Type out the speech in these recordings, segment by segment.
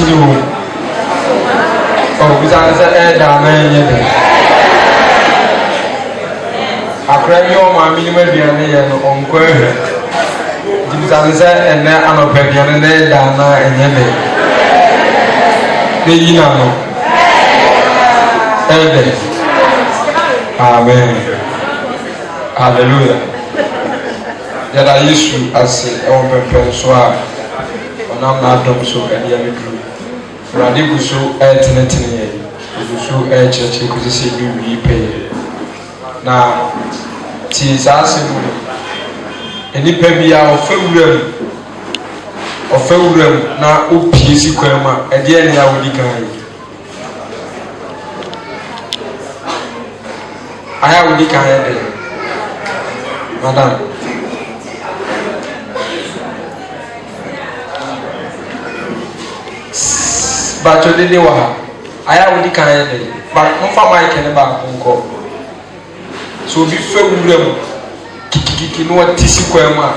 titiri wo o bisa se da na nye de akra mi o ma mi ni ma biane ye no onko ehwe bisa se ene anope biane ne da na enye de ne yina no ede amen hallelujah yada yesu ase ewon pepe so a onam na adom so ene ya medru radi guso etenetene ye guso cheche kusisi bi wi pe na ti sase mu eni pe bia ofewuram na opie si kwan ma ede ene ya wodi kan aya wodi kan de madam ba to de wa aya wodi kan de ba mfa mic ne ba nko so bi fewuram kikiki no atisi kwan ma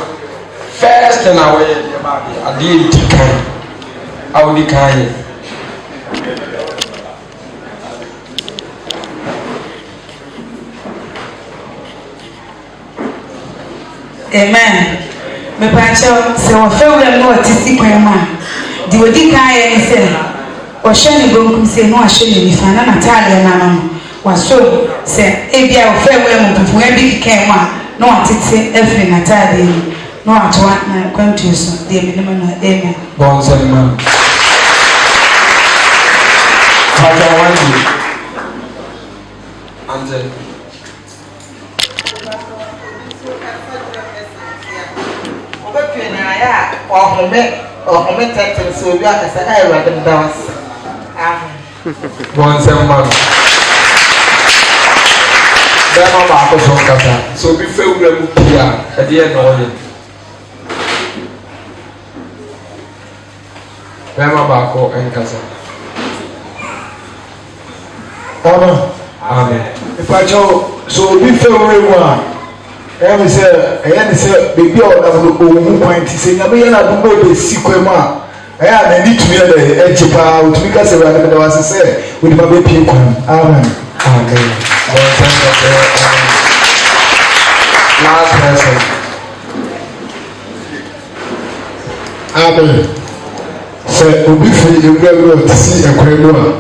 first na we de ba de ade di kan awodi kan amen. Me pacho se wo fewuram no atisi kwan ma di wodi kan ye ni se o hwene bonkum se no ahwe ni nifa na natale na no waso se ebia o fewuram mpufu e bi kan ma no atete efre natale ni no atwa na kwantu so de me no amen. Bon seulement Papa wanti ante Ohome tete so bi akasa ai wa dem dawas. Amen. Bon seulement dama ba ko so kata so bi fewuram pia e de no ye dama ba ko enkasa amen. If I so be fewuram I say, baby, or who point to say, I'm not going to see Quema. I need to be the edge of out because I was to say, with my baby. Amen. Amen. Last person. Amen. Say, we free you go to see a Quema.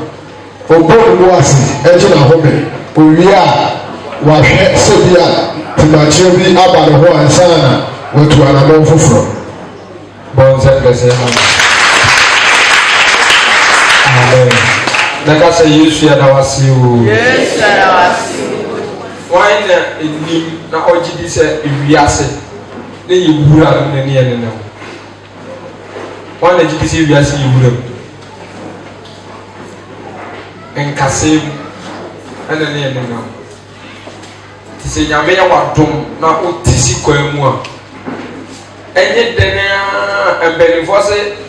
O God was edge of a hobby. We are what Sebia. Timachi bi abale ho ansana watu anamo fufuro Bonze pese amen. Naka se Yesu ya dawasi o Yesu ya dawasi why na enim na ogidi se ewiase na yewura no ne ne ne why na gidi se ewiase yewura enkasem ana ne ne no se nyame ya wadom na otisi kwan mu a enye dena embenifo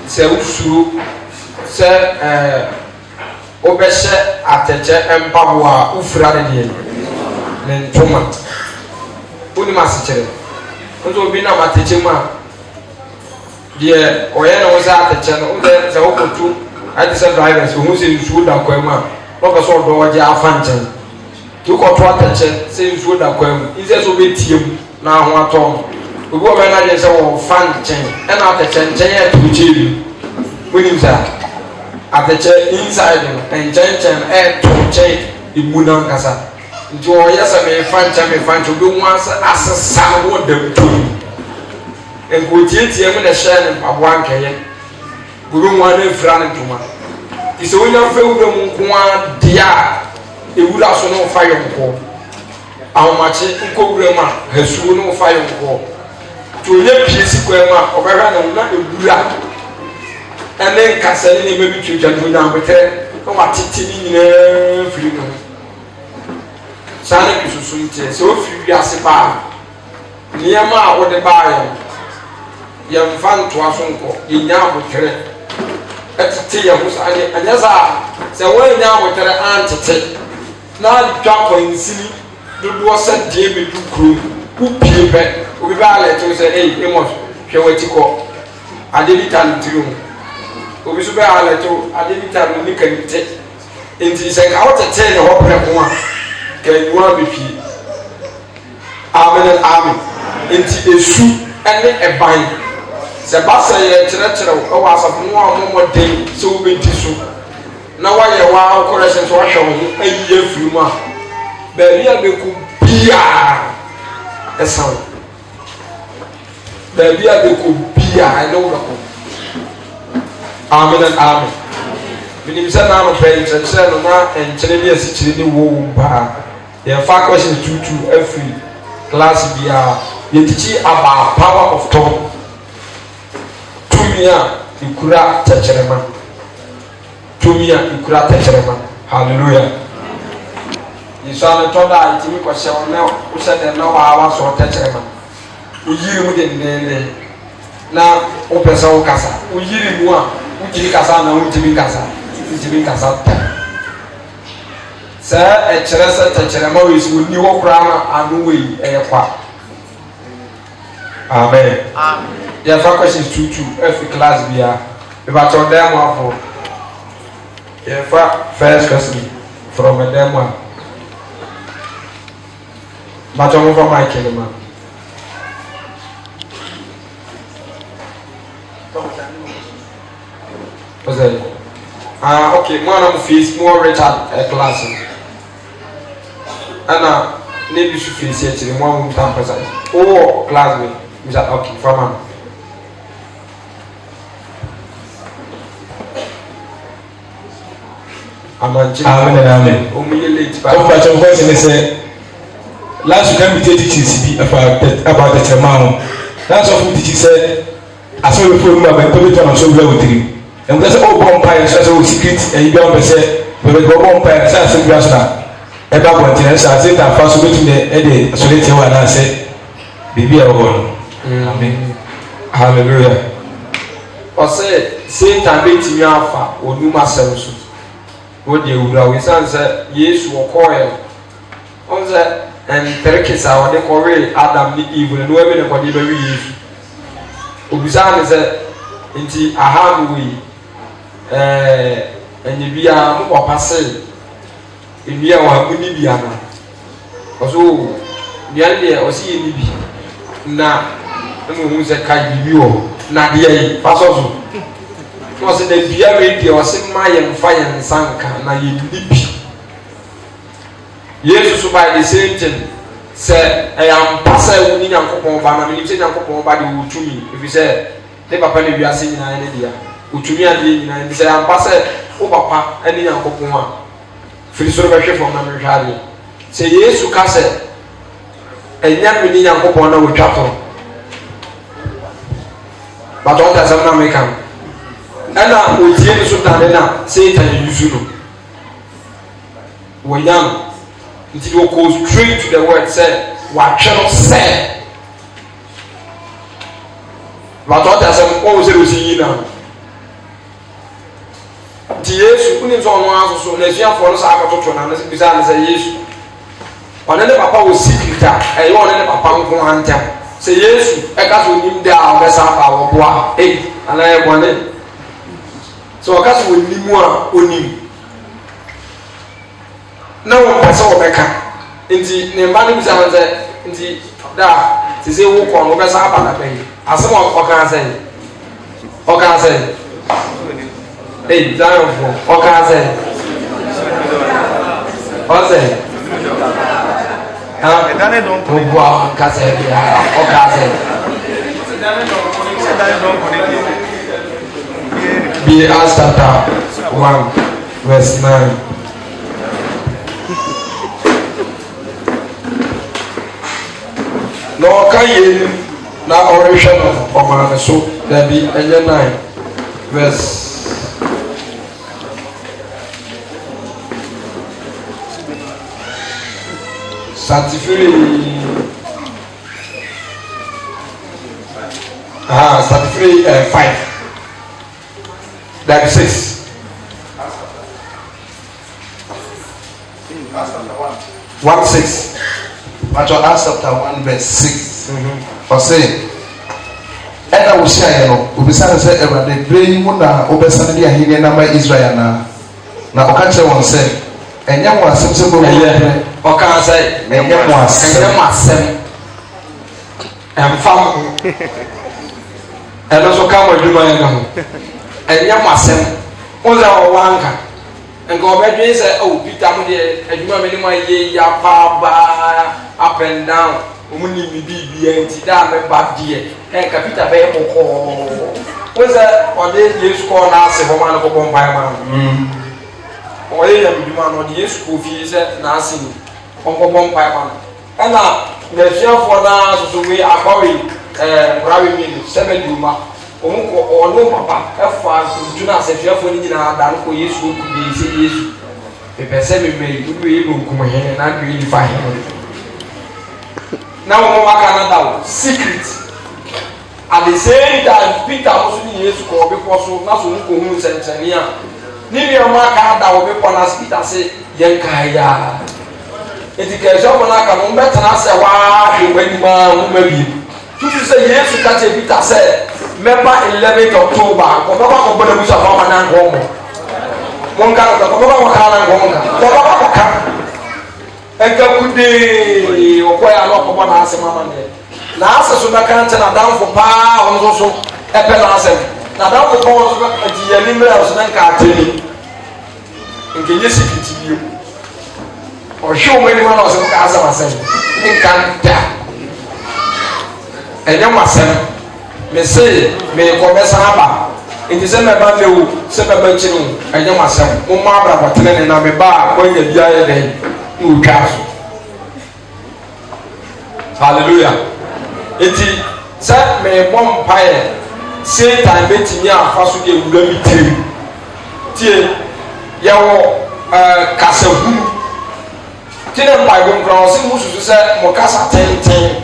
se usuru se obehye ateche empabo a ufura de ne ntoma oni masichere ozo obi na mateche mu a de oye na woza ateche no ode se okotu ade se drivers hu se usuru da kwan mu a no be so do oje afanchen tu ko to atache se nsuo da kwam ize so betiem na ho atom obi o be na je se wo fan chen e na atache nchen ya tu chibi woni za atache inside chen e to chen imuna nkasa nti o yesa me fan chen obi nwa asesa wo dem tu en ko tietie mu na share ne abo ankeye obi nwa na fira ne tuma ti se wonya fe wo mu nko a dia ewura so no fire nko ahomache nkowura ma hasuo no fire nko to ye pie sikwa ma obehwa na ewura ene nkasa ne me bi twetwa no nya betre no watete ni nyina firi no sane bisusu ntie se o firi ase ba niema a wo de ba ye mfa ntoa so nko ye nya abotre etete ye ho sane anyasa se wo nya abotre antete na twa konsini dodo se die be dukru upie pe obi ba le to se emo hwe wati ko ade bi tan tiri mu obi so be aleto ade bi ta no ni kanite enti se ka wotete ne ho preko a ka nyua be pie amen amen enti esu ene eban se ba se ye kyerɛkyerɛ wo wa asafo no a mo den se wo benti so na wa ye wa correction so wa hwɛ wo ayi afiri mu a ba bia be ku bia esan ba bia be ku bia ene wo ko amen amen minim sɛ na no pɛ kyerɛkyerɛ no na enkyerɛ bi asikyire ne wo ba ye fa question tutu afiri class bia ye tichi about power of tongue tumia ikura techerema tumia ikura techerema hallelujah isana toda itimi ko se on na o se de na wa so techerema uyiri mu de ndende na o pesa o kasa uyiri mu a ujiri kasa na ujiri kasa sa e kyerɛ sɛ techerema we so ni wo kura na anu we e kwa amen yeah, for questions two every class be about on them one for yeah, first question from a them one but I'm over my kelema what's that okay more on face more Richard class and maybe should face it in 1% oh class me okay from amen. Ọba tí o kọ́ ẹsẹ̀ ẹsẹ̀ last week ẹ̀mí tẹ́ teachings bi about the chairman last of all teaching sẹ́ asọ́rọ̀ fún mi abẹ́ pẹ́ẹ́bí tó ọ̀nà tó wúlò wòtiri ẹ̀mí sẹ́ ọ bọ̀ mpa yẹn sẹ́ ọ secret ẹ̀yìn bí wọ́n bẹ̀ sẹ́ bẹ̀rẹ̀ bọ̀ bọ̀ mpa yẹn sẹ́ àṣẹ bí wọ́n sọ̀rọ̀ ẹ̀ bá bọ̀ ntẹ̀ ẹ̀sẹ̀ àti ìta fa so bẹ́ẹ̀ tún ẹ̀ dẹ̀ asọ̀rọ̀ tiẹ̀ wà náà sẹ́ bíbí ẹ̀ wọ̀ amen hallelujah. ọ̀sẹ̀ sèǹtà bẹ́ẹ̀ ti yàn afa onum asẹ̀rọ̀ so wọ́n di ewura wọ́n sàn sẹ́ Yesu ọkọ̀ ẹ̀ wọ́n sẹ́ ẹ̀ntẹ̀rẹ̀kẹsà wọ́n de kọ́wé Adam ní Eve ní wọ́n bẹ̀ ní kọ́dé bẹ́ẹ̀ wí Yesu obìsàn ni sẹ́ nti ahamu wì ẹ̀nyẹ bi a mo kọ́ pàṣẹ ẹ̀nua wọ́n amu ní bi àná ọ̀sọ́ nnuane deɛ ɔsi yɛ nibi na ɛna ohun sɛ ka bibi wɔ na deɛ yi fa sɔ so na ɔsi na dua wei deɛ ɔsi mma yɛn mfa yɛn nsa nka na yɛ nibi Yesu so by the same thing sɛ ɛyɛ ampa sɛ ɛwɔ ni Nyankopɔn ba na menim sɛ Nyankopɔn ba de wɔ tumi efi sɛ ne papa ne wiase nyinaa ne deɛ otumi adeɛ nyinaa ne sɛ ampa sɛ wo papa ɛne Nyankopɔn a firi soro bɛhwɛ fam na mehwɛ adeɛ sɛ Yesu ka sɛ ɛnya me ne Nyankopɔn na wɔtwa tɔ but ɔn ta sɛm na meka ɛna otie ne so tade na Satan yusu no wɔnyam nti they go straight to the word sɛ wɔatwɛ no sɛ but ɔn ta sɛm ɔwɔ sɛ ɔsi yi na nti Yesu wonim sɛ ɔno asoso na asuafoɔ no sɛ akɔtoto na ne bisa ne sɛ Yesu ɔne ne papa wɔ secret a ɛyɛ ɔne ne papa nko antam sɛ Yesu ɛka so onim de a ɔbɛsa afa wɔboa anaa yɛ bɔne sɛ ɔka so onim a onim na wɔmpɛ sɛ wɔbɛka nti ne mma no bisa no sɛ nti da te sɛ wokɔ no wobɛsa aba na bɛyi asɛm ɔkaa sɛ Zionfoɔ ɔkaa sɛ ɔsɛ Obua kasa bia okase be Acts chapter 1 verse 9 na ɔka na ɔrehwɛ no ɔmaa so dabi ɛnyɛ 9 verse Satifiri 5 that is 6 1:6 Acts chapter 1 verse 6 for saying ɛna wɔhyia yɛ no obisa sɛ Awurade bere yi mu na wobɛsane de ahene na ma Israel na ɔka kyerɛ wɔn sɛ ɛnyɛ mo asɛm sɛ bɛwɔ ɔka sɛ ɛnyɛ mo asɛm ɛmfa mo ɛno nso ka mo adwuma yɛ no ho ɛnyɛ mo asɛm wo sɛ ɔwɔ anka nka ɔbɛdwen sɛ Peter mo deɛ adwuma me ne mu ayɛ yi apaabaa up and down ɔmo ne mi biribiara nti da a mɛba deɛ nka Peter bɛyɛ kɔkɔɔ wo sɛ ɔde Yesu kɔɔ n'ase hɔ ma no kɔbɔ mpae ma no ɔyɛ yɛ adwuma no ɔde Yesu kɔɔ fie sɛ n'ase ni ɔnkɔbɔ mpae ma no ɛna n'asuafoɔ naa soso wei akɔwe nkurawe mmienu sɛbɛdi ma ɔmo kɔ ɔno papa ɛfa ntu na asɛfiafoɔ no nyinaa da no kɔ Yesu oku bi sɛ Yesu pepɛ sɛ memmɛ yi wodu yɛ nkum hene na adwene nifa hene na wɔn aka na da o secret at the same time Peter nso ne Yesu kɔ ɔbɛkɔ so na so wɔn kɔ hu nsɛnkyerɛnne a ne nneɛma aka da ɔbɛkɔ na Peter sɛ yɛn kaa yaa eti kɛse ɔmo na aka no mbɛtena sɛ waa hwɛ wɔn anim a wɔn ma bi tutu sɛ Yesu ka kyerɛ Peter sɛ mɛba 11th October kɔbɛba kɔbɔ na busa fama na nkɔn mo wɔn ka no kɔbɛba kɔka na nkɔn ka kɔbɛba kɔka ɛnka kudee ɔkɔ yɛ ano ɔkɔbɔ na asɛm ama ne na asɛ so bɛka nkyɛn na danfo paa ɔno nso so ɛpɛ na asɛm na danfo paa ɔno nso bɛka nti yɛ anim rɛ ɔso na nka atɛni nkɛnyɛ sikiti bio ɔhwɛ wɔn anim a na ɔsɛ nka asɛm nka nta ɛnyɛ mo asɛm mese mekɔ bɛsan aba nti sɛ mɛba mɛwo sɛ mɛba kyiri mu ɛnyɛ mo asɛm mo mma abrabɔtene ne na meba a wɔnyɛ bia yɛ dɛn ne wotwa so hallelujah nti sɛ mebɔ mpaeɛ Satan bɛtumi afa so de ewura mi tirim tie yɛwɔ kasahunu tie ne mpaebɔ nkura ɔsɛ mo susu sɛ mo kasa tenten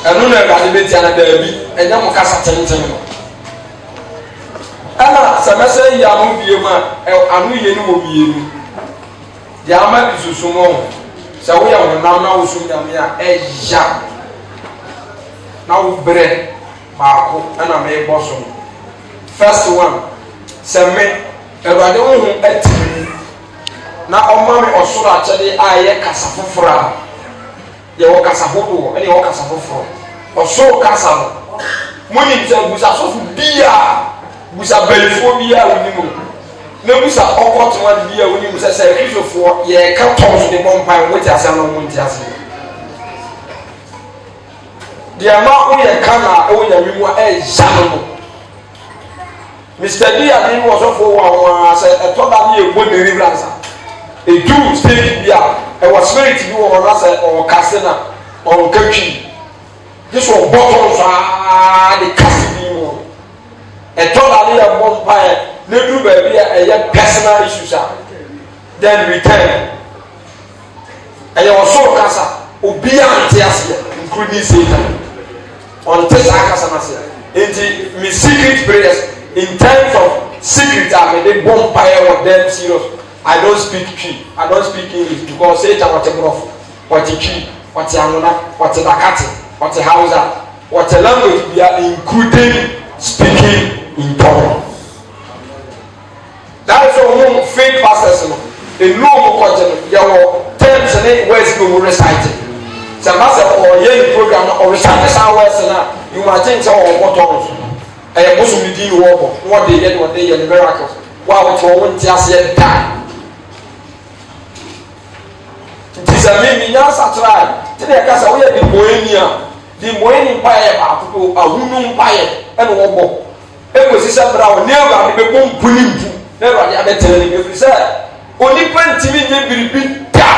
ɛno na Awurade bɛtia na daabi ɛnyɛ mo kasa tenten no ɛna sɛ mɛsɛ yi ano bie mu a ano yie no wɔ bie mu deɛ ama susu mo sɛ woyɛ honam na wosum Nyame a ɛya na wo brɛ baako ɛna mɛbɔ so first one sɛ me Awurade wo ho atimi na ɔma me ɔsoro akyɛde a ɛyɛ kasa foforɔ a yɛwɔ kasa hodoɔ ɛne yɛwɔ kasa foforɔ ɔsoro kasa no monim sɛ busa sɔfo bia busa balifoɔ bia a wonim o na busa ɔkɔtoma bia a wonim sɛ sɛ kristofoɔ yɛka tɔn so de bɔ mpae wote ase na wo nte ase deɛ ma woyɛ ka na ɛwɔ Nyame mu a ɛyɛ no Mr. D a ne wɔ sɔfoɔ wɔ ahoa sɛ ɛtɔ da ne yɛbɔ deliverance a ɛdu stage bi a ɛwɔ spirit bi wɔ hɔ na sɛ ɔwɔ kase na ɔnka twi gye so ɔbɔ tɔn saa de kase bi mu ɛtɔ da ne yɛbɔ mpaeɛ na duru baabi a ɛyɛ personal issues a then return ɛyɛ ɔsoro kasa obiara nte aseɛ including Satan ɔnte saa kasa no aseɛ nti me secret prayers in terms of secret a mede bɔ mpaeɛ wɔ them serious I don't speak Twi I don't speak English because Satan wɔte borɔfo wɔte Twi wɔte Anona wɔte Dakate wɔte Hausa wɔte language bia including speaking in tongue. That is why fake pastors no enu omo kɔgye no yɛwɔ terms ne words no mu recite sɛ masa ɔyɛ program no ɔrecite saa words na you imagine sɛ ɔwɔ tɔn so ɛyɛ bosom ne din wɔ bɔ wɔde yɛ ne miracles wa wɔte wɔn nti aseɛ da nti sɛ mi nyansa try te na yɛka sɛ woyɛ de mmoeni a de mmoeni mpaeɛ yɛ baako po ahunu mpaeɛ ɛna wɔbɔ ekosi sɛ bra wɔ ne Awurade bɛbɔ mpu ne mpu na Awurade abɛtena ne efiri sɛ onipa ntimi nye biribi da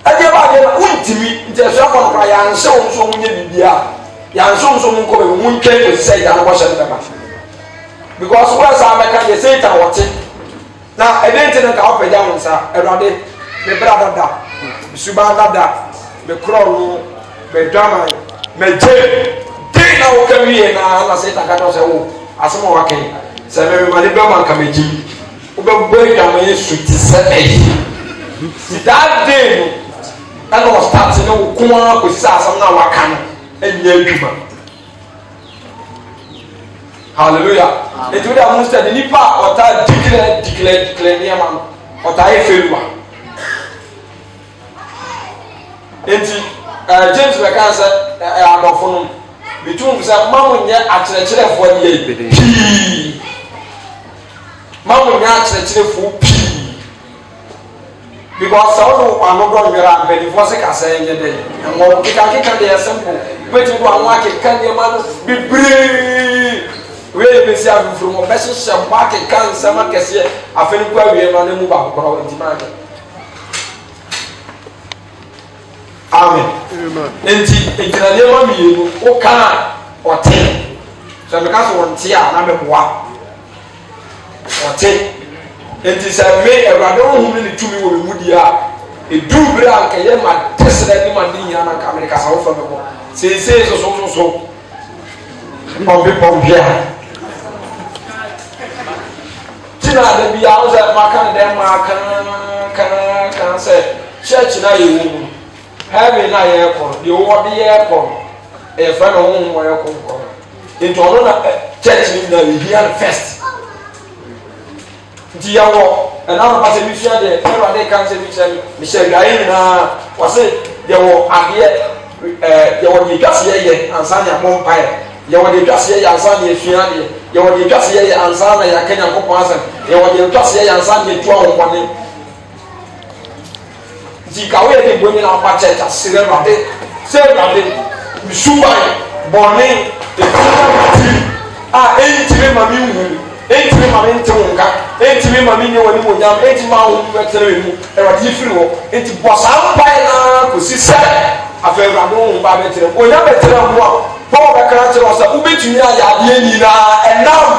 ɛdeɛ ba deɛ wontimi nti ɛso akɔ nokora yɛanhyɛ wo nso wo nyɛ biribia yɛanhyɛ wo nso wo nkɔ baabi wo ntwɛn kosi sɛ agya no bɔhyɛ no bɛba because wɔ saa bɛka deɛ Satan wɔte na ɛdeɛ nti no nka wopagya wo nsa Awurade me bra dada me suban dada me korɔ no me dwaman me gye den na woka wie na Satan ka kyerɛ sɛ wo asɛm a waka yi sɛ mɛmema ne bɛma nka megyi wobɛbɔ adwaman yɛ su te sɛ ɛyi nti that day no ɛna ɔstarte ne wo ko ara kɔsi sɛ asɛm no a waka no ɛnyɛ adwuma hallelujah eti wo da mu study nipa ɔta declare nneɛma no ɔta yɛ failure eti James bɛka sɛ adɔfo no bitum sɛ mamu nyɛ akyerɛkyerɛfoɔ deɛ pii mamu nyɛ akyerɛkyerɛfoɔ pii because sɛ ɔno ano dɔ nwera mpanyinfoɔ sɛ kasa yɛ nyɛ dɛ ɛwɔ keka deɛ simple bɛti do ano akeka nneɛma no bebree wei bɛsi afifiri mu ɔbɛhyehyɛ mbɔ akeka nsɛm akɛseɛ afɛn kɔ awie no ne mu baako kɔrɔ nti maa nyɛ amen nti egyina nneɛma mmienu woka ɔte sɛ meka so wɔnte a na mɛboa ɔte nti sɛ me awurade ohun ne tumi wɔ mu di a edu bere a nkɛyɛ ma tesrɛ ne ma de nyina na nka kasa wo fa bɛbɔ seesei so pɔmpe a tina da bi a wo sɛ maka ne dɛ ma kan sɛ church na yɛ wɔ mu heaven na yɛ kɔ deɛ wɔde yɛ kɔ ɛfɛ na wɔn wɔyɛ kɔ nti ɔno na church ni na yɛ hia no first nti yɛwɔ ɛna ɔno pasɛ bi fia deɛ ɛna ɔde kan sɛ bi kyerɛ mi hyɛ dwaeɛ nyinaa wɔse yɛwɔ adeɛ yɛwɔ deɛ dwaseɛ yɛ ansa ne abɔ mpaeɛ yɛwɔ deɛ dwaseɛ yɛ ansa ne esua deɛ yɛwɔ deɛ dwaseɛ yɛ ansa na yɛaka Nyankopɔn asɛm yɛwɔ deɛ dwaseɛ yɛ ansa ne etu ahoɔden nti kawo yɛ de bɔ nyina ɔba kyɛkyɛ asere ɛwurade sɛ ɛwurade nsuban bɔnne efuna ti a ɛntiri ma mi nwu ɛntiri ma mi nte wo nka ɛntiri ma mi nye wɔ ne mo nyam ɛntiri ma wo ɛtɛrɛ mu ɛwurade yi firi hɔ nti bɔ saa mpae naa kɔsi sɛ afɛ ɛwurade wo mba bɛtɛrɛ mu onya bɛtɛrɛ mu a pɔwɔ bɛkara kyerɛ wɔ sɛ wobɛtumi ayɛ adeɛ nyinaa ɛnam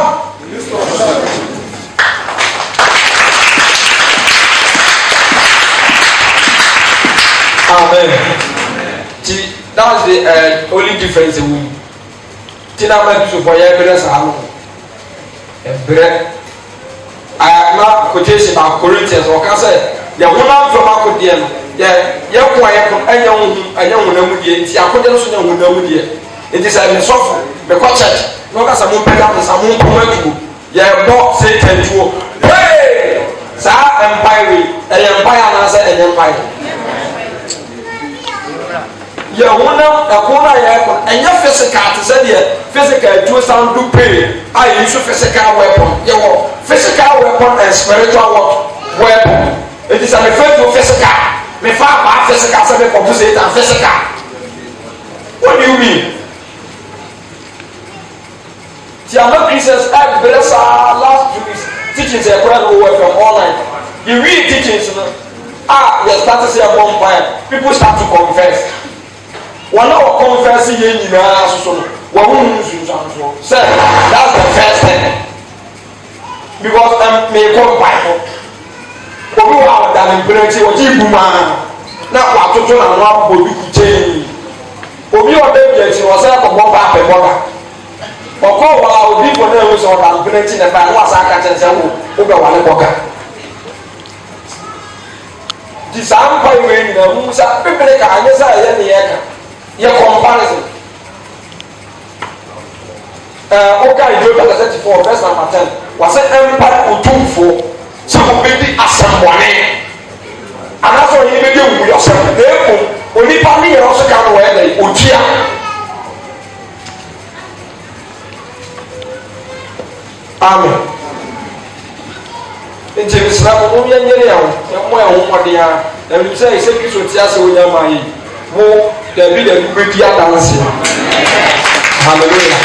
amen ti that's the only difference in womb ti na ma tu for ya bere sa no ebre na quotation ba Corinthians o ka say ya hona from akodie no ya ko anya hu na mu die nti akodie no so nya hu na mu die nti say me sofo me ko church no ka sa mo pega mo sa mo ko matu ya bo Satan tuo hey sa empire na sa empire yɛ honam ɛkona yɛ ɛkɔ ɛnyɛ physical te sɛ deɛ physical tuo sound do pain a yɛ nso physical weapon yɛwɔ physical weapon and spiritual weapon eti sɛ mefa tuo physical mefa abaa physical sɛ mekɔpo Satan physical what do you mean ti ama Christians ɛbrɛ saa last 2 weeks teachings ɛkora no wɔ from online you read teachings no a yɛ start to say ɛbɔ mpaeɛ people start to confess wɔn a wɔ confess yɛ nyinaa soso no wɔn ho nsunsuansoɔ sɛ that's the first thing because mekɔ mpaeɛ obi wɔ a ɔda ne mpere akyi wɔgye ibu maa na watoto na no abɔ bi kukyɛn obi ɔda bi akyi wɔsɛ akɔbɔ ba apɛ bɔga ɔkɔ wɔ a obi bɔ na ewu sɛ ɔda ne mpere akyi na ba na wasa aka kyɛn sɛ wo bɛ wale bɔga di saa mpa yi wɔ nyinaa mu sa bibire ka anyɛ sɛ ɛyɛ ne yɛ ka yɛ comparison ɔka Job 34 verse number 10 wɔsɛ ɛmpa otumfoɔ sɛ ɔbɛdi asɛmbɔne anaasɛ ɔyɛ bɛdi owuyɔsɛm na eko onipa ne yɛ ɔso ka no wɔyɛ dɛ otua amen nti mesra mo yɛnyere yɛ ho yɛmmɔ yɛ ho mmɔden a na menim sɛ ɛsɛ Kristo te ase wonya ma yi mo dabi bɛdi adanse hallelujah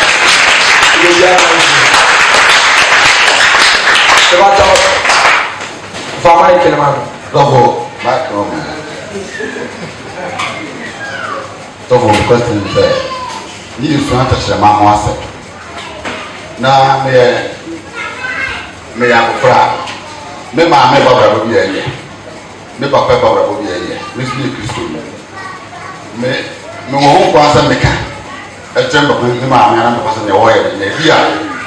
bɛdi adanse ɛbata fama yi kɛnɛma no Double back on. Double question there. Need to answer the mamma answer. Na me akufra. Me ma me babra bo bi aye. Me papa babra bo bi aye. Me suli Kristo. Me wo ho kwa answer me ka. E tremba ko me ma me na me kwasa ne wo ye ne bia.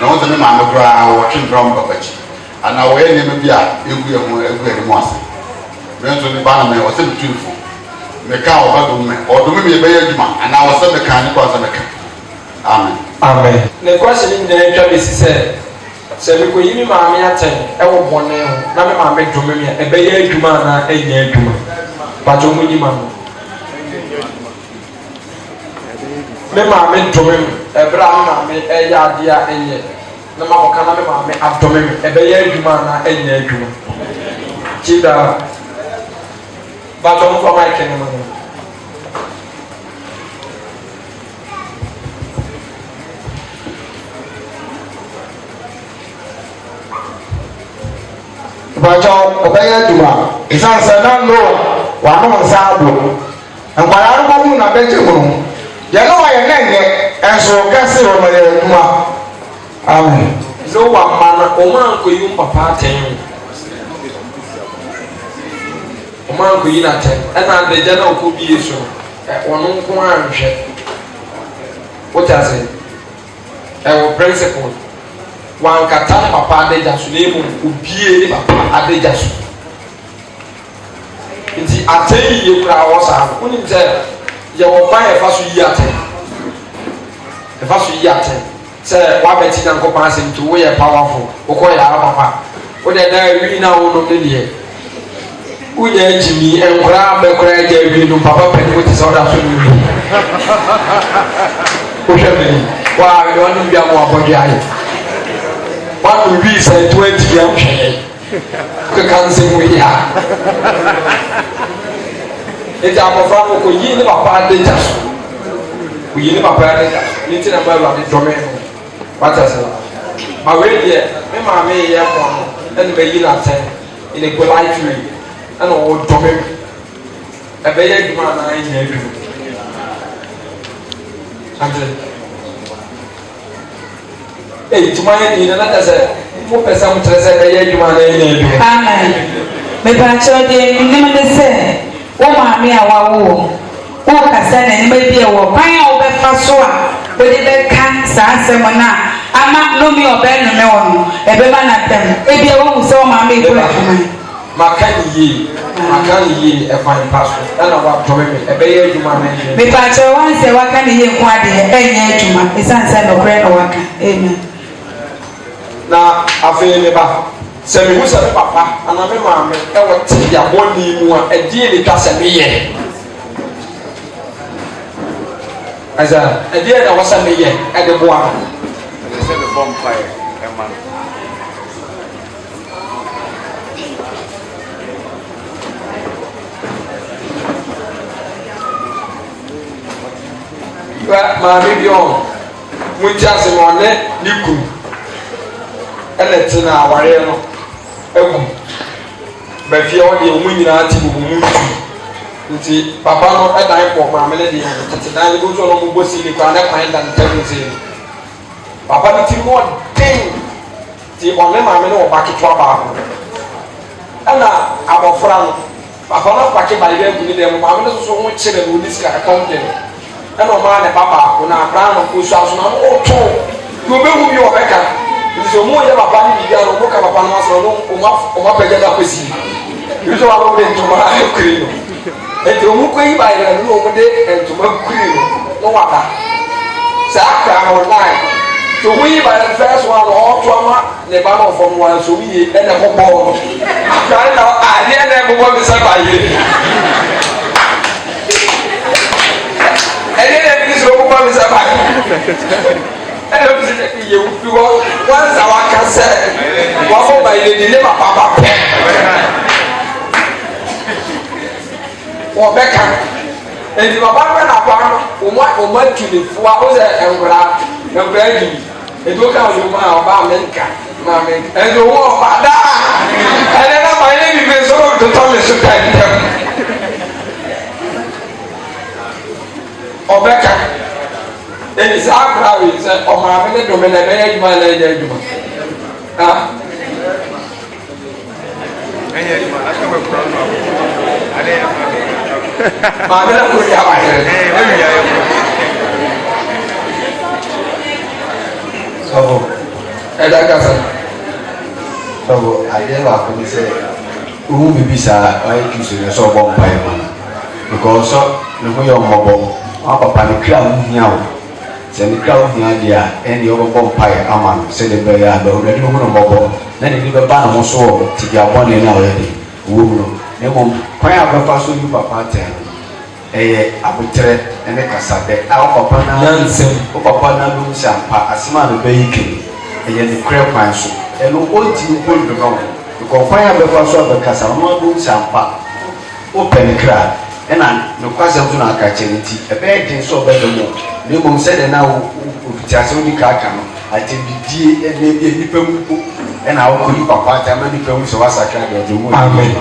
Na wo me ma me kura wo twen drum papa chi. Ana wo ye ne me bia egu e mo ase. Bẹ́ẹ̀ni ní báyìí mẹ́ ọ̀sẹ̀ mi tún fún mi ká ọ̀bẹ dùn mẹ́ ọ̀dùn mi yẹ bẹ́yẹ jùmọ̀ àná ọ̀sẹ̀ mi ká ní kọ́ ọ̀sẹ̀ mi ká amen. Amen. The question in the interview said, "Sɛ mekɔ yi mi maame atɛn ɛwɔ bɔnɛ ho na me maame dome me a ɛbɛyɛ adwuma na ɛnyɛ adwuma patro mu nyima no me maame dome me ɛbrɛ a me maame ɛyɛ adeɛ a ɛnyɛ na ma kɔka na me maame adome me ɛbɛyɛ adwuma na ɛnyɛ adwuma kyida patro mu kɔ ma ɛkɛ ne ma no. Bàjọ́ ọ̀bẹ́yẹ dùmà ìsànsẹ̀ náà lò wà ní wọn sáà bò nkwadaa no kọ́kọ́ na bẹ́ẹ̀ mu no yẹn náà wà yẹn náà yẹ ẹ̀sùn kẹ́sì wọn yẹ dùmà amen. Ló wà mana ọmọ ànkò yìí ń papa atẹ́yìn ọmọ ànkò yìí nà tẹ́ ẹ̀nà àdéjà náà kó bí yéṣu ọ̀nà nkó ànhwẹ́ wọ́n ti àṣẹ ẹ̀wọ̀ principle. Wankata ne papa adagya so na emu obie ne papa adagya so nti atɛn yie kura wɔ saa no wonim sɛ yɛwɔ ban yɛfa so yi atɛn yɛfa so yi atɛn sɛ wabɛti nyankopɔn asɛm nti woyɛ powerful wokɔ yɛ ara papa wode da awi na wonom ne deɛ wonya agyimi nkora bɛkora agya awi no papa pɛne wote sɛ woda so no wi wohwɛ mani waa ɔnom bia ma wabɔdwe ayɛ one will be said 20 years old. Can't say we are. It's our father who you never part the just. We never part the just. It's in a matter of the domain. What I say? My way here, my may have and may not say in a polite way and all domain. A very man I hear you. Tomorrow in another say, "Mo pesa mo trese be ye dwuma na ene bi." Amen. Me ba cho de nim de se, wo maame a wawo. Wo kasa na nim bi e wo kwan a wo be fa so a, wo de be ka sa asem na ama no mi obe no me wo no. E be ba na tem. E bi e wo mu se wo maame e kula fuma. Makani yi e kwan paso. Na wa tome me e be ye dwuma na ene. Me ba cho wan se wa ka ne ye kwa de e nya dwuma. Isan se no kure no waka. Amen. Na afei me ba sɛ mehu sɛ me papa anaa me maame ɛwɔ te yabɔne mu a ɛdeɛ ne twa sɛ meyɛ ɛsɛ ɛdeɛ na wɔ sɛ meyɛ ɛde boa sɛ mebɔ mpaeɛ ɛma no maame bi ɔn mo nti ase ma ɔne ne kunu ɛna te na awareɛ no agu bafie hɔ deɛ ɔmo nyinaa te bubu mu ntu nti papa no ɛdan kɔ maame no deɛ tete dan no bi nso ɔno ɔmo bɔ sili kora ne kwan da ntam no sɛ papa no ti mu ɔden nti ɔne maame no wɔ ba ketewa baako ɛna abɔfra no papa no apake bayerɛ agu ne dɛm maame no soso ho kyerɛ no ɔni sika ɛkɔm de no ɛna ɔmaa ne ba baako na abraa no kɔ so aso na ɔtɔ na ɔbɛhu bi ɔbɛka nti sɛ ɔmo yɛ papa no biribi ano ɔmo ka papa no asɔ no ɔmo apagya no akɔsi ebi sɛ wɔn de ntoma akuri no nti ɔmo kɔ yi bayerɛ no na ɔmo de ntoma akuri no na wada saa akra no ɔnan sɛ ɔmo yi bayerɛ fɛs wɔn ano ɔɔto ama ne ba no ɔfɔm wɔn nso ɔmo yie ɛna ɛkɔbɔ no akra no adeɛ na ɛbobɔ mi sɛ bayerɛ ɛdeɛ na ebi sɛ ɔbobɔ mi sɛ bayerɛ. ɛna bi sɛ yɛ wufi hɔ wansa waka sɛ wafɔ bayerɛ di ne papa ba pɛ wɔbɛka nti papa bɛ na pa no ɔmo atu ne fua o sɛ nkora di ebi o ka o ma ɔba mɛnka ma mɛnka ɛnti ɔmo ɔba daa ɛnɛ na bayerɛ bi bɛ sɔrɔ totɔ mi so ka ntɛm ɔbɛka. Ɛni sɛ akora wi sɛ ɔmaame ne dome na ɛbɛyɛ adwuma na ɛnyɛ adwuma ha. ɛnyɛ adwuma aka bɛ kura no ade yɛ maame na kò di abayerɛ. ɛwi yɛ ayɛ sɔfo ɛda kasa. sɔfo adeɛ baako ni sɛ owu bibi saa ɔyɛ kristu yɛ sɛ ɔbɔ mpaeɛ ma because ne ho yɛ ɔmɔbɔ wɔn papa ne kura ho hia o sɛ ne kra ho hia deɛ a ɛne ɔbɛbɔ mpaeɛ ama no sɛdeɛ bɛyɛ a bɛwurade ho no mmɔbɔ na n'ani bɛba ne ho so wɔ tigi abɔne no a ɔyɛ de wɔ mu no na mmom kwan a bɛfa so yi papa atɛn no ɛyɛ abotrɛ ne kasadɛ a wo papa na bɛmu sɛ ampa asɛm a no bɛyi kene ɛyɛ ne korɛ kwan so ɛno ɔntimi mpo nnwuma wo because kwan a bɛfa so a bɛkasa ɔno abɛmu sɛ ampa wopɛ ne kra ɛna nokwasɛm so na aka kyerɛ nti ɛbɛyɛ den sɛ ɔbɛda mu na mmom sɛdeɛ na wofiti asɛm di ka aka no atɛmbidie ɛna nnipa mu mpo ɛna wokɔyi papa ata ma nnipa mu sɛ woasakra deɛ ɔde mu amen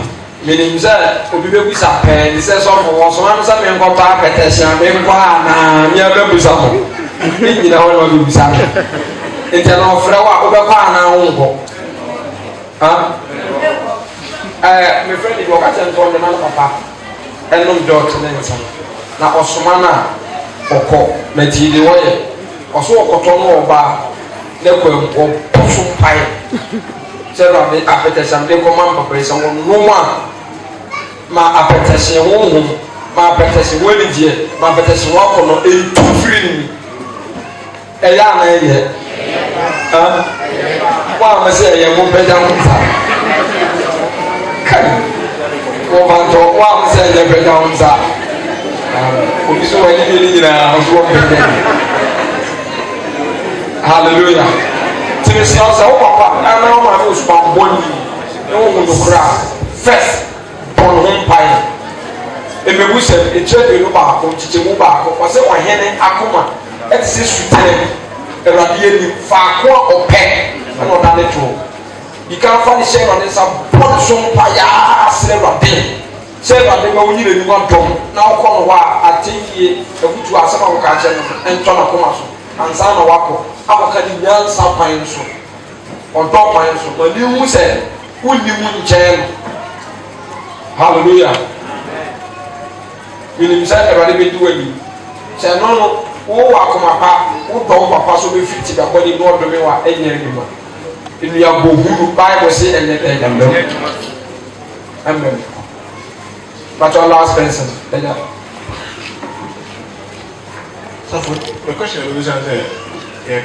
menim sɛ obi bɛbusa pɛɛ ne sɛ sɔfo wɔ soma no sɛ menkɔtɔ apɛtɛhyia menkɔ a na meabɛbusa mo ne nyina hɔ ne wabɛbusa no nti ɛna ɔfrɛ wo a wobɛkɔ anaa wonkɔ mefrɛ de bi ɔka kyɛ ntɔ ɔde ma no papa ɛnom dɔɔte ne nsa na ɔsoma no a ɔkɔ na tii de wɔyɛ ɔso ɔkɔtɔ no ɔbaa ne kɔ ɔbɔ so mpae sɛ ɛwurade apɛtɛhyɛm de kɔma mpapa yi sɛ wɔnom a ma apɛtɛhyɛ honhom ma apɛtɛhyɛ wɔn anigyeɛ ma apɛtɛhyɛ wɔn akɔ no ɛntu firi ne mu ɛyɛ ana ɛyɛ wɔn a wɔsɛ ɛyɛ mo mpɛgya ho nsa kai wɔbantɔ wɔn a wɔsɛ ɛyɛ mpɛgya ho nsa obi so wɔn ani bi nyinaa ɔso wɔn mpɛgya hallelujah tìmísì ọsẹ wọ́n pàpà ẹ̀rọ ọmọ àti oṣù pàpà bọ́ ní ẹ̀wọ̀n wọn lókùrà first bọ́ọ̀n ho mpae ẹ̀mẹ̀wù sẹ̀ ẹ̀kyẹ́ bẹ̀rù baako kyikyẹ́mu baako ọ̀sẹ̀ ọ̀hẹ́ni akoma ẹ̀ti sẹ́ sùtẹ́ ẹ̀rọ̀adé yẹn ni faako a ọ̀pẹ́ ẹ̀na ọ̀dà ne tó yìíká afa ne hyɛ ɛrɔde nsa bọ́ọ̀n so mpae asẹ́ ẹ̀rọ̀adé sẹ́ ẹ̀rọ̀adé bá wọ́n yí n'anim adɔm na ọkọ no hɔ a atẹ́yie ẹ̀kutu asẹ́m a wɔka akyɛ no ɛntɔ n'akoma so ansa na wakɔ abɔka ne nyansa kwan so ɔdɔ kwan so ma ne hu sɛ wonni mu nkyɛn no hallelujah menim sɛ awurade bɛdi w'anim sɛ no no wowɔ akoma pa wodɔ wo papa so bɛfiri ti bɛbɔde ne ɔdome wɔ a ɛnyɛ adwuma nnuabɔhuru bible se ɛnyɛ dɛ ɛmmɛm but your last person ɛnya Safo, the question is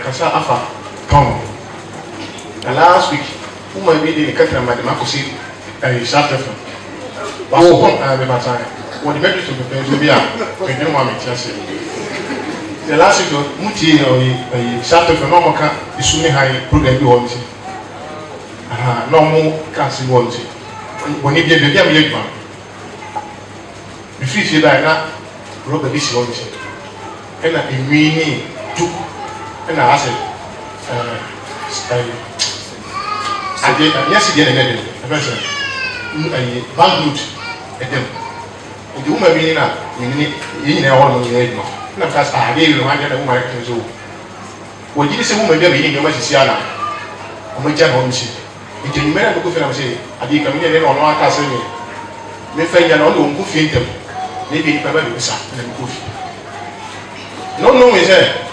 kasa afa town. And last week, who might be the country and Mademoiselle South Africa. Was upon the Bataya. What the metrics of the Pennsylvania, we don't want to say. The last week, Muti or South Africa, no more is soon high program you want. No more cancer want. When you get the young man, if you see that now, Robert is want. ɛna enwini du ɛna asɛ ade nyɛsi deɛ na ɛnyɛ den ɛfɛ sɛ ɛyɛ banknote ɛdɛm nti wuma bi ni na enwini yɛn nyinaa ɛwɔ no yɛ ɛduma ɛna fɛ sɛ ade yi no ade na wuma ɛkɛn so wɔgye de sɛ wuma bi a bɛyi nneɛma sisi ana wɔn agya na wɔn si nti enyimɛ na ɛbɛkɔ fɛ na sɛ ade yi kam nyɛ ne na ɔno aka sɛ ne mefa nya na ɔno wɔn kɔ fie ntɛm na ebi nipa bɛ bisa na ɛbɛkɔ fie. No, is there.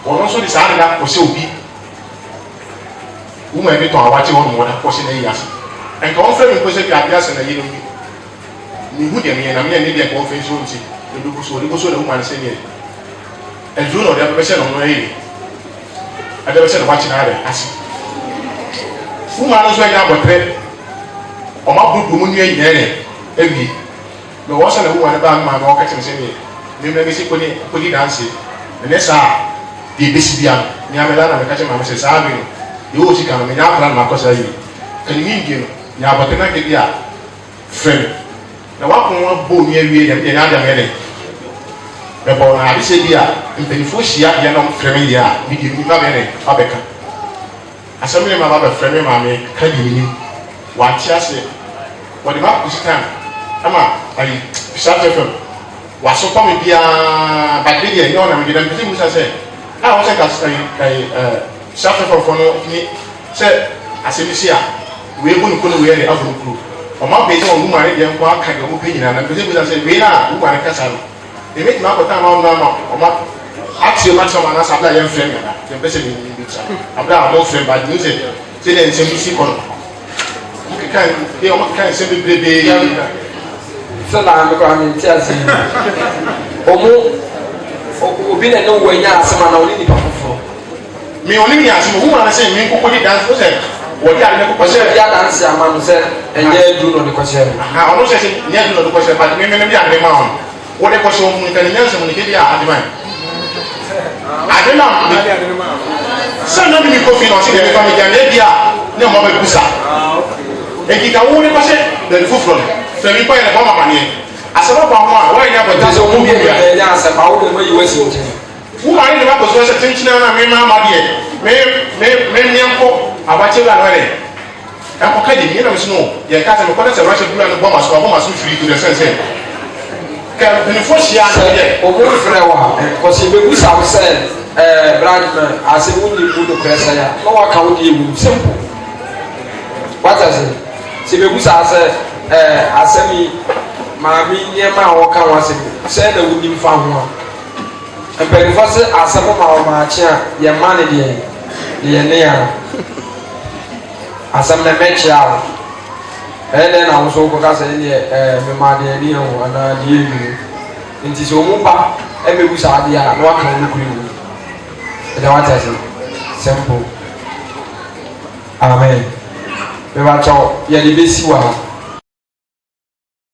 Or also this area was so big. Who may be to our watching on what a portion of years. And confirm in person gas and a year. Nihudian and maybe a conference room. The Lucas will go so the woman saying, and Juno, the other person on the way. I never said watching either. Who man was right now, but red. Or my book, Munia, every. No, wasn't a woman about my market and saying, maybe see put dancing. The next hour, the Bessidian, Yamela, and the catcher, Mrs. Savino, you will see come in our plan, Marcos. Can you mean him? Yabatana, friend. Now, what can one bone near me and another minute? The bone, I said, yeah, in the first year, young familiar, we give me a Abeka. As some of my friend, mammy, can you mean what just said? What the map was time? Ama, I started from. Waso pa mi bia bagbe ye yo na mi dem pese musa se na wo se ka shafe for no ni se asemisi a we bu no kono we re afro kru o ma be je o mu mare je nko aka ge mu pe nyina na pese musa se we na mu mare kasa no e me ma ko ta ma o ma action ma chama na sabla ye friend na je pese mi bi cha abla mo friend ba ni se den semisi kono mu ke kan e o ma kan se be brebe sɛ na mekɔ ame nti ase ɔmo obi na ne wo anya asema na oni nipa foforo me oni ni asema wo ma say me kokodi dance o say wo di ade ko se ya dance ama no se enye edu no de ko se ha ono se ni edu no de ko se but me bi ade ma on wo de ko se mu kan nyanse mu ni ke dia ade man ade na so no bi ko fi no se de fa me dia ne dia ne mo ba kusa e ka wo de ko se de foforo se mi pa ile ba ma ba ni asema ba mo a wo nya ba ta so mu bi ya asema wo de mo yi wasi nti wo ma ni ba ko so se tinchina na me ma ma de me nyampo abache bla no re en ko kadi ni na me sino ye ka se me ko na se russia bla no bomba so free to the sense ka ni fo shia na ye o mo frɛ wa ko se be gusa wo se brandman ase wo ni bu do pressa ya no wa ka wo de ewu simple what I say se be gusa ase asemi maami niema a wo ka wo ase se na wo nim fa ho a mpanyinfo se asɛm ma wo ma akye a yɛ ma ne deɛ yɛ ne ya asɛm na mɛkye a ɛnɛ na wo so ko ka sɛ ne me ma deɛ ne ho ana deɛ bi nti sɛ wo ba ɛbɛbu sa adeɛ a na waka wo kuri wo ɛda wata sɛ simple amen me ba chaw yɛ de besi wa